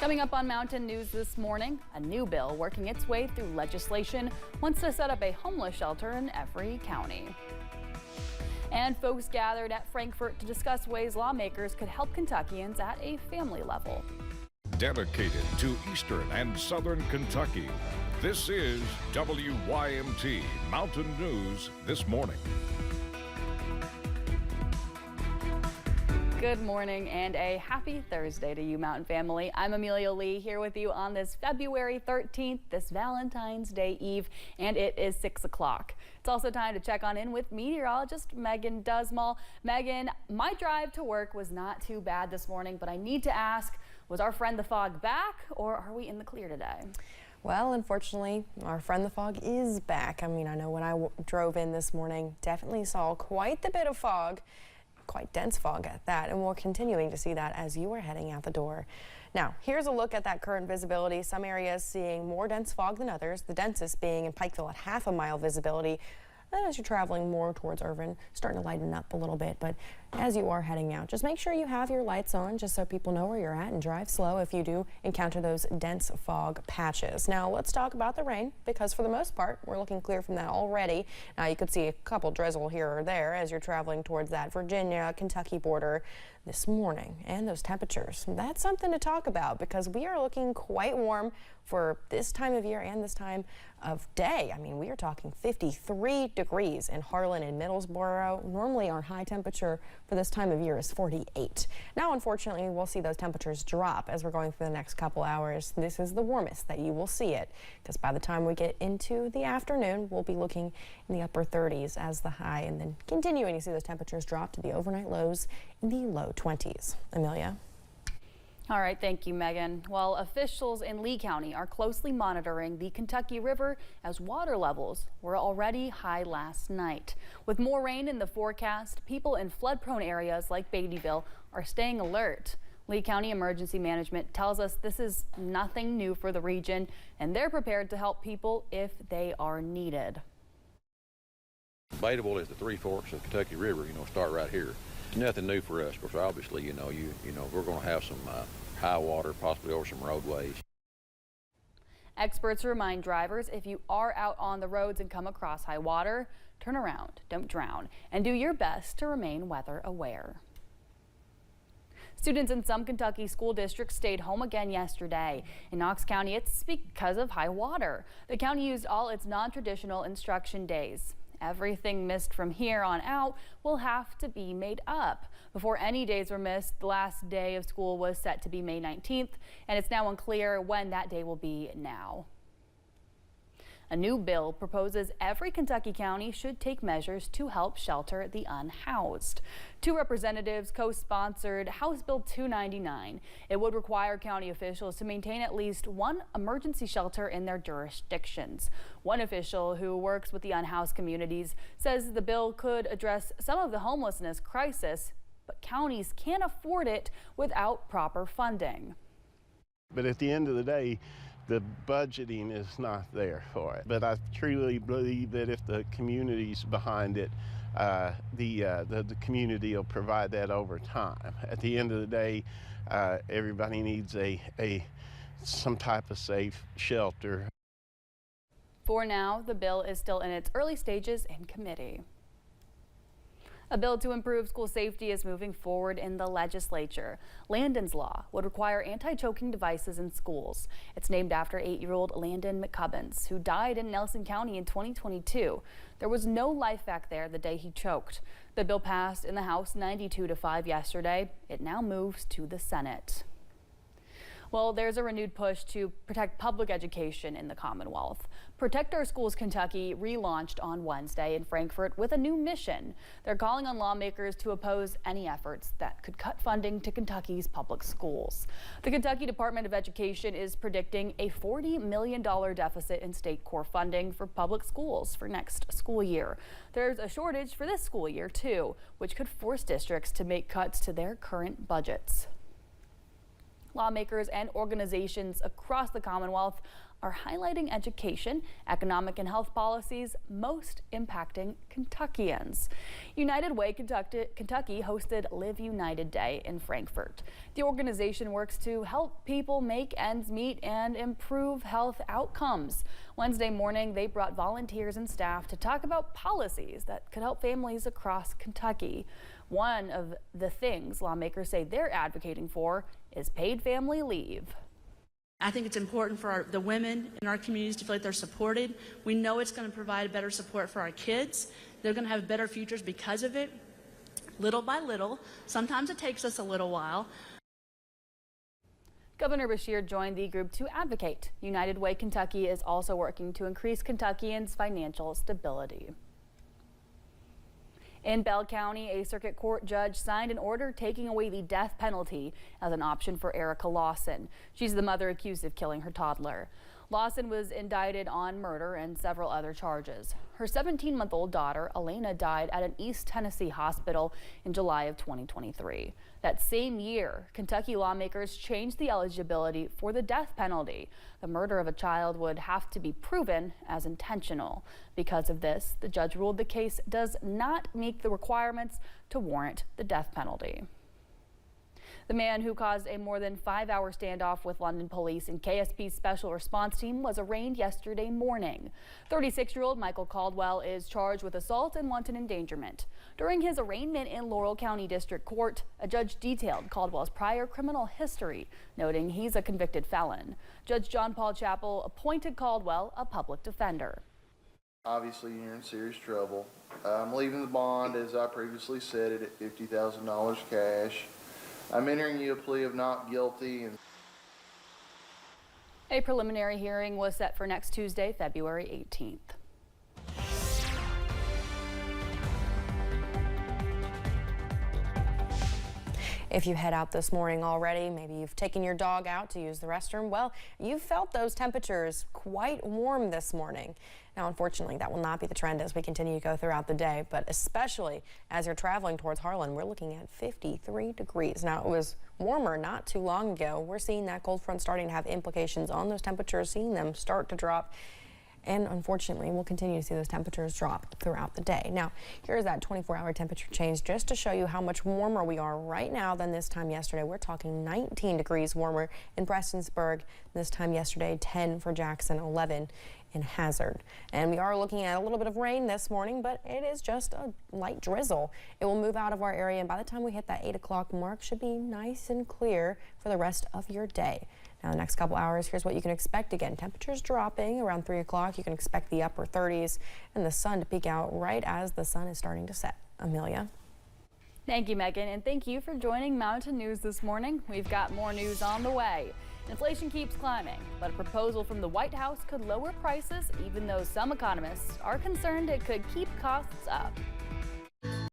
Coming up on Mountain News this morning, a new bill working its way through legislation wants to set up a homeless shelter in every county. And folks gathered at Frankfort to discuss ways lawmakers could help Kentuckians at a family level. Dedicated to Eastern and Southern Kentucky, this is WYMT Mountain News this morning. Good morning and a happy Thursday to you, Mountain family. I'm Amelia Lee here with you on this February 13th, this Valentine's Day Eve, and it is 6 o'clock. It's also time to check on in with meteorologist Megan Dusmall. Megan, my drive to work was not too bad this morning, but I need to ask, was our friend the fog back or are we in the clear today? Well, unfortunately, our friend the fog is back. I mean, I know when I drove in this morning, definitely saw quite the bit of fog. Quite dense fog at that, and we're continuing to see that as you are heading out the door. Now, here's a look at that current visibility. Some areas seeing more dense fog than others, the densest being in Pikeville at half a mile visibility. Then as you're traveling more towards Irvin, starting to lighten up a little bit, but as you are heading out, just make sure you have your lights on just so people know where you're at, and drive slow if you do encounter those dense fog patches. Now let's talk about the rain, because for the most part, we're looking clear from that already. Now you could see a couple drizzle here or there as you're traveling towards that Virginia, Kentucky border this morning, and those temperatures. That's something to talk about because we are looking quite warm for this time of year and this time of day. I mean, we are talking 53 degrees in Harlan and Middlesboro. Normally our high temperature for this time of year is 48. Now, unfortunately, we'll see those temperatures drop as we're going through the next couple hours. This is the warmest that you will see it, because by the time we get into the afternoon, we'll be looking in the upper 30s as the high, and then continuing to see those temperatures drop to the overnight lows in the low 20s. Amelia? All right, thank you, Megan. Well, officials in Lee County are closely monitoring the Kentucky River as water levels were already high last night. With more rain in the forecast, people in flood-prone areas like Beattyville are staying alert. Lee County Emergency Management tells us this is nothing new for the region, and they're prepared to help people if they are needed. Beattyville is the Three Forks of the Kentucky River, start right here. It's nothing new for us, because obviously, we're going to have some high water, possibly over some roadways. Experts remind drivers if you are out on the roads and come across high water, turn around, don't drown, and do your best to remain weather aware. Students in some Kentucky school districts stayed home again yesterday. In Knox County, it's because of high water. The county used all its non-traditional instruction days. Everything missed from here on out will have to be made up. Before any days were missed, the last day of school was set to be May 19th, and it's now unclear when that day will be now. A new bill proposes every Kentucky county should take measures to help shelter the unhoused. Two representatives co-sponsored House Bill 299. It would require county officials to maintain at least one emergency shelter in their jurisdictions. One official who works with the unhoused communities says the bill could address some of the homelessness crisis, but counties can't afford it without proper funding. But at the end of the day, the budgeting is not there for it. But I truly believe that if the community's behind it, the community will provide that over time. At the end of the day, everybody needs some type of safe shelter. For now, the bill is still in its early stages in committee. A bill to improve school safety is moving forward in the legislature. Landon's Law would require anti-choking devices in schools. It's named after 8-year-old Landon McCubbins, who died in Nelson County in 2022. There was no life back there the day he choked. The bill passed in the House 92-5 yesterday. It now moves to the Senate. Well, there's a renewed push to protect public education in the Commonwealth. Protect Our Schools Kentucky relaunched on Wednesday in Frankfort with a new mission. They're calling on lawmakers to oppose any efforts that could cut funding to Kentucky's public schools. The Kentucky Department of Education is predicting a $40 million deficit in state core funding for public schools for next school year. There's a shortage for this school year, too, which could force districts to make cuts to their current budgets. Lawmakers and organizations across the Commonwealth are highlighting education, economic, and health policies most impacting Kentuckians. United Way Kentucky hosted Live United Day in Frankfort. The organization works to help people make ends meet and improve health outcomes. Wednesday morning, they brought volunteers and staff to talk about policies that could help families across Kentucky. One of the things lawmakers say they're advocating for is paid family leave. I think it's important for the women in our communities to feel like they're supported. We know it's going to provide better support for our kids. They're going to have better futures because of it, little by little. Sometimes it takes us a little while. Governor Beshear joined the group to advocate. United Way Kentucky is also working to increase Kentuckians' financial stability. In Bell County, a circuit court judge signed an order taking away the death penalty as an option for Erica Lawson. She's the mother accused of killing her toddler. Lawson was indicted on murder and several other charges. Her 17-month-old daughter, Elena, died at an East Tennessee hospital in July of 2023. That same year, Kentucky lawmakers changed the eligibility for the death penalty. The murder of a child would have to be proven as intentional. Because of this, the judge ruled the case does not meet the requirements to warrant the death penalty. The man who caused a more than 5-hour standoff with London police and KSP's special response team was arraigned yesterday morning. 36-year-old Michael Caldwell is charged with assault and wanton endangerment. During his arraignment in Laurel County District Court, a judge detailed Caldwell's prior criminal history, noting he's a convicted felon. Judge John Paul Chappell appointed Caldwell a public defender. Obviously, you're in serious trouble. I'm leaving the bond, as I previously said, at $50,000 cash. I'm entering you a plea of not guilty. A preliminary hearing was set for next Tuesday, February 18th. If you head out this morning already, maybe you've taken your dog out to use the restroom, well, you've felt those temperatures quite warm this morning. Now, unfortunately, that will not be the trend as we continue to go throughout the day, but especially as you're traveling towards Harlan, we're looking at 53 degrees. Now, it was warmer not too long ago. We're seeing that cold front starting to have implications on those temperatures, seeing them start to drop. And unfortunately, we'll continue to see those temperatures drop throughout the day. Now, here's that 24-hour temperature change just to show you how much warmer we are right now than this time yesterday. We're talking 19 degrees warmer in Prestonsburg. This time yesterday, 10 for Jackson, 11 in Hazard. And we are looking at a little bit of rain this morning, but it is just a light drizzle. It will move out of our area, and by the time we hit that 8 o'clock mark, should be nice and clear for the rest of your day. Now, the next couple hours, here's what you can expect. Again, temperatures dropping around 3 o'clock. You can expect the upper 30s and the sun to peak out right as the sun is starting to set. Amelia. Thank you, Megan, and thank you for joining Mountain News this morning. We've got more news on the way. Inflation keeps climbing, but a proposal from the White House could lower prices, even though some economists are concerned it could keep costs up.